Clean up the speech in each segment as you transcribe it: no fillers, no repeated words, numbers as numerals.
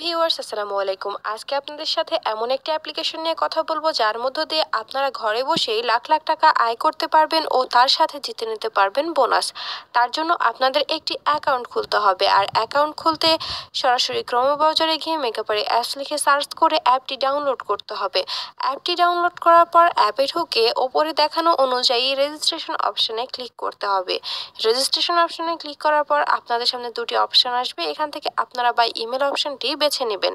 Viewers আসসালামু আলাইকুম। আজকে আপনাদের সাথে এমন একটি অ্যাপ্লিকেশন নিয়ে কথা বলবো যার মধ্য দিয়ে আপনারা ঘরে বসেই লাখ লাখ টাকা আয় করতে পারবেন ও তার সাথে জিতে নিতে পারবেন বোনাস। তার জন্য আপনাদের একটি অ্যাকাউন্ট খুলতে হবে, আর অ্যাকাউন্ট খুলতে সরাসরি ক্রোম ব্রাউজারে গিয়ে মেকাপারি অ্যাপস লিখে সার্চ করে অ্যাপটি ডাউনলোড করতে হবে। অ্যাপটি ডাউনলোড করার পর অ্যাপে ঢুকে ওপরে দেখানো অনুযায়ী রেজিস্ট্রেশন অপশনে ক্লিক করতে হবে। রেজিস্ট্রেশন অপশনে ক্লিক করার পর আপনাদের সামনে দুটি অপশন আসবে, এখান থেকে আপনারা বাই ইমেল অপশনটি বেছে নেবেন।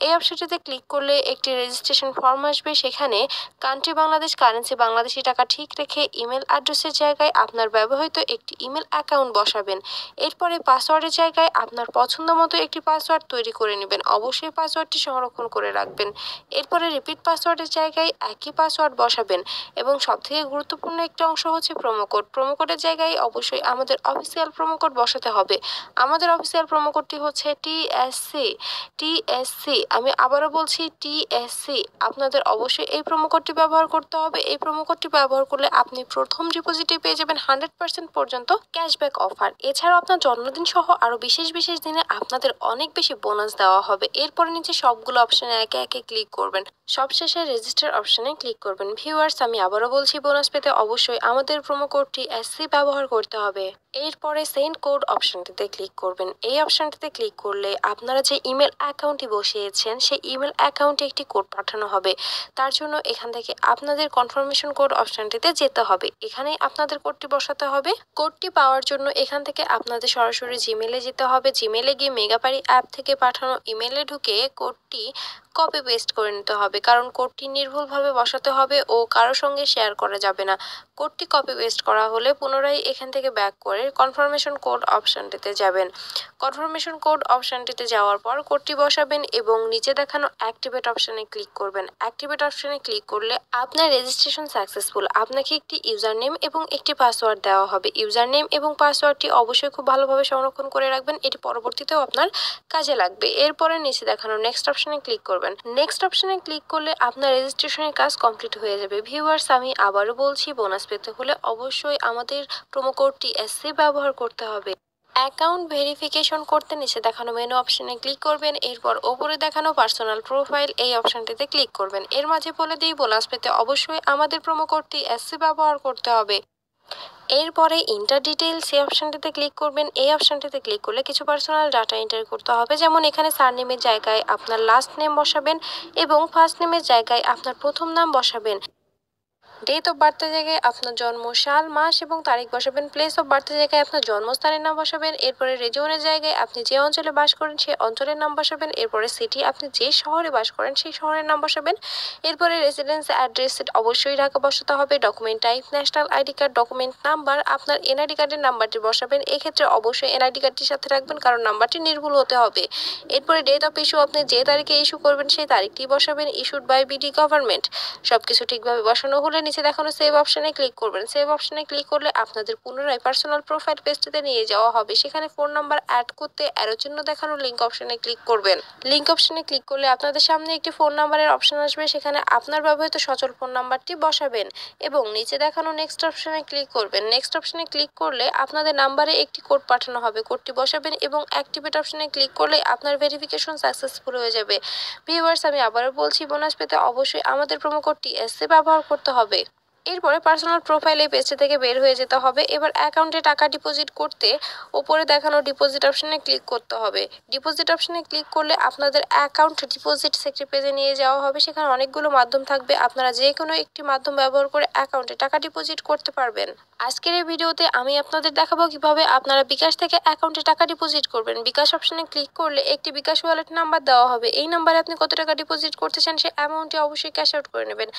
এই অপশনটিতে ক্লিক করলে একটি রেজিস্ট্রেশন ফর্ম আসবে, সেখানে কান্ট্রি বাংলাদেশ, কারেন্সি বাংলাদেশি টাকা ঠিক রেখে ইমেল অ্যাড্রেসের জায়গায় আপনার ব্যবহৃত একটি ইমেল অ্যাকাউন্ট বসাবেন। এরপরে পাসওয়ার্ডের জায়গায় আপনার পছন্দ মতো একটি পাসওয়ার্ড তৈরি করে নেবেন। অবশ্যই পাসওয়ার্ডটি সংরক্ষণ করে রাখবেন। এরপরে রিপিট পাসওয়ার্ডের জায়গায় একই পাসওয়ার্ড বসাবেন এবং সবথেকে গুরুত্বপূর্ণ একটি অংশ হচ্ছে প্রোমো কোড। প্রোমো কোডের জায়গায় অবশ্যই আমাদের অফিসিয়াল প্রোমো কোড বসাতে হবে। আমাদের অফিসিয়াল প্রোমো কোডটি হচ্ছে টিএসসি। আমি আবারও বলছি টিএসসি। আপনাদের অবশ্যই এই প্রোমো কোডটি ব্যবহার করতে হবে। এই প্রোমো কোডটি ব্যবহার করলে আপনি প্রথম ডিপোজিটে পেয়ে যাবেন 100% পর্যন্ত ক্যাশব্যাক অফার। এছাড়াও আপনার জন্মদিন সহ আরো বিশেষ বিশেষ দিনে আপনাদের অনেক বেশি বোনাস দেওয়া হবে। এরপরে নিচে সবগুলো অপশনে একে একে ক্লিক করবেন। সবশেষে রেজিস্টার অপশনে ক্লিক করবেন। ভিউয়ার্স, আমি আবারও বলছি, বোনাস পেতে অবশ্যই আমাদের প্রোমো কোডটি এসসি ব্যবহার করতে হবে। এরপরে সেন্ড কোড অপশনটিতে ক্লিক করবেন। এই অপশনটিতে ক্লিক করলে আপনারা যে ইমেল অ্যাকাউন্টটি বসিয়েছেন সেই ইমেল অ্যাকাউন্টে একটি কোড পাঠানো হবে। তার জন্য এখান থেকে আপনাদের কনফার্মেশন কোড অপশনটিতে যেতে হবে। এখানেই আপনাদের কোডটি বসাতে হবে। কোডটি পাওয়ার জন্য এখান থেকে আপনাদের সরাসরি জিমেলে যেতে হবে। জিমেলে গিয়ে মেগাপারি অ্যাপ থেকে পাঠানো ইমেলে ঢুকে কোডটি কপি পেস্ট করে নিতে হবে, কারণ কোডটি নির্ভুলভাবে বসাতে হবে ও কারোর সঙ্গে শেয়ার করা যাবে না। কোডটি কপি পেস্ট করা হলে পুনরায় এখান থেকে ব্যাক করে কনফার্মেশন কোড অপশনটিতে যাবেন। কনফার্মেশন কোড অপশনটিতে যাওয়ার পর কোডটি বসাবেন এবং নিচে দেখানো অ্যাক্টিভেট অপশনে ক্লিক করবেন। অ্যাক্টিভেট অপশনে ক্লিক করলে আপনার রেজিস্ট্রেশন সাকসেসফুল। আপনাকে একটি ইউজার নেম এবং একটি পাসওয়ার্ড দেওয়া হবে। ইউজার নেম এবং পাসওয়ার্ডটি অবশ্যই খুব ভালোভাবে সংরক্ষণ করে রাখবেন, এটি পরবর্তীতেও আপনার কাজে লাগবে। এরপরে নিচে দেখানো নেক্সট অপশনে ক্লিক করবেন। নেক্সট অপশনে ক্লিক করলে আপনার রেজিস্ট্রেশনের কাজ কমপ্লিট হয়ে যাবে। ভিউয়ার্স, আমি আবারও বলছি, বোনাস পেতে হলে অবশ্যই আমাদের প্রোমো কোডটি এসসি ব্যবহার করতে হবে। অ্যাকাউন্ট ভেরিফিকেশন করতে নিচে দেখানো মেনু অপশনে ক্লিক করবেন। এরপর ওপরে দেখানো পার্সোনাল প্রোফাইল এই অপশনটিতে ক্লিক করবেন। এর মাঝে বলে দিই, বোনাস পেতে অবশ্যই আমাদের প্রোমো কোডটি এসসি ব্যবহার করতে হবে। এরপরে ইন্টার ডিটেইলস এই অপশনটিতে ক্লিক করবেন। এই অপশনটিতে ক্লিক করলে কিছু পার্সোনাল ডাটা এন্টার করতে হবে, যেমন এখানে সারনেমের জায়গায় আপনার লাস্ট নেম বসাবেন এবং ফার্স্ট নেমের জায়গায় আপনার প্রথম নাম বসাবেন। ডেট অফ বার্থের জায়গায় আপনার জন্ম সাল, মাস এবং তারিখ বসাবেন। প্লেস অফ বার্থের জায়গায় আপনার জন্মস্থানের নাম বসাবেন। এরপরে রিজিয়নের জায়গায় আপনি যে অঞ্চলে বাস করেন সেই অঞ্চলের নাম বসাবেন। এরপরে সিটি, আপনি যে শহরে বাস করেন সেই শহরের নাম বসাবেন। এরপরে রেসিডেন্স অ্যাড্রেস অবশ্যই ঢাকা বসাতে হবে। Document type national ID card. Document number আপনার এনআইডি কার্ডের নাম্বারটি বসাবেন। এক্ষেত্রে অবশ্যই এনআইডি কার্ডটির সাথে রাখবেন, কারণ নাম্বারটি নির্ভুল হতে হবে। এরপরে ডেট অফ ইস্যু, আপনি যে তারিখে ইস্যু করবেন সেই তারিখটি বসাবেন। Issued by BD government. সবকিছু ঠিকভাবে বসানো হলে নিচে দেখানো সেভ অপশনে ক্লিক করবেন। সেভ অপশনে ক্লিক করলে আপনাদের পুনরায় পার্সোনাল প্রোফাইল পেজটিতে নিয়ে যাওয়া হবে। সেখানে ফোন নাম্বার অ্যাড করতে অ্যারো চিহ্ন দেখানো লিংক অপশনে ক্লিক করবেন। লিংক অপশনে ক্লিক করলে আপনাদের সামনে একটি ফোন নাম্বারের অপশন আসবে, সেখানে আপনার ব্যবহৃত সচল ফোন নাম্বারটি বসাবেন এবং নিচে দেখানো নেক্সট অপশনে ক্লিক করবেন। নেক্সট অপশনে ক্লিক করলে আপনাদের নাম্বারে একটি কোড পাঠানো হবে। কোডটি বসাবেন এবং অ্যাক্টিভেট অপশনে ক্লিক করলে আপনার ভেরিফিকেশন সাকসেসফুল হয়ে যাবে। ভিউয়ার্স, আমি আবারও বলছি, বোনাস পেতে অবশ্যই আমাদের প্রোমো কোডটি এসসি ব্যবহার করতে হবে। এরপরে পার্সোনাল প্রোফাইল এই পেজটি থেকে বের হয়ে যেতে হবে। এবার অ্যাকাউন্টে টাকা ডিপোজিট করতে ওপরে দেখানো ডিপোজিট অপশনে ক্লিক করতে হবে। ডিপোজিট অপশনে ক্লিক করলে আপনাদের অ্যাকাউন্ট ডিপোজিট সেক্টর পেজে নিয়ে যাওয়া হবে। সেখানে অনেকগুলো মাধ্যম থাকবে, আপনারা যে কোনো একটি মাধ্যম ব্যবহার করে অ্যাকাউন্টে টাকা ডিপোজিট করতে পারবেন। আজকের এই ভিডিওতে আমি আপনাদের দেখাবো কিভাবে আপনারা বিকাশ থেকে অ্যাকাউন্টে টাকা ডিপোজিট করবেন। বিকাশ অপশনে ক্লিক করলে একটি বিকাশ ওয়ালেট নাম্বার দেওয়া হবে। এই নাম্বারে আপনি কত টাকা ডিপোজিট করতে চান সেই অ্যামাউন্টটি অবশ্যই ক্যাশ আউট করে নেবেন।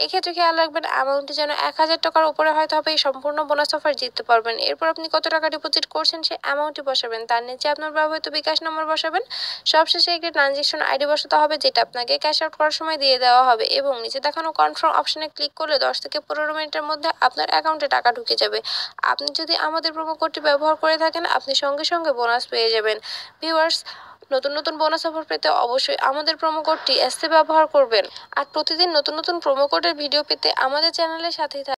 এক্ষেত্রে খেয়াল রাখবেন অ্যামাউন্টটি যেন 1000 টাকার উপরে হয়, তবে এই সম্পূর্ণ বোনাস অফার জিততে পারবেন। এরপর আপনি কত টাকা ডিপোজিট করছেন সেই অ্যামাউন্টটি বসাবেন। তার নিচে আপনার ব্যবহৃত বিকাশ নম্বর বসাবেন। সবশেষে একটি ট্রানজেকশন আইডি বসাতে হবে, যেটা আপনাকে ক্যাশ আউট করার সময় দিয়ে দেওয়া হবে এবং নিচে দেখানো কনফার্ম অপশনে ক্লিক করলে 10 থেকে 15 মিনিটের মধ্যে আপনার অ্যাকাউন্টে টাকা ঢুকে যাবে। আপনি যদি আমাদের প্রোমো কোডটি ব্যবহার করে থাকেন, আপনি সঙ্গে সঙ্গে বোনাস পেয়ে যাবেন। ভিউয়ার্স, নতুন নতুন বোনাস অফার পেতে অবশ্যই আমাদের প্রোমো কোডটি এসসি ব্যবহার করবেন। আর প্রতিদিন নতুন নতুন প্রোমো কোডের ভিডিও পেতে আমাদের চ্যানেলের সাথেই থাকবেন।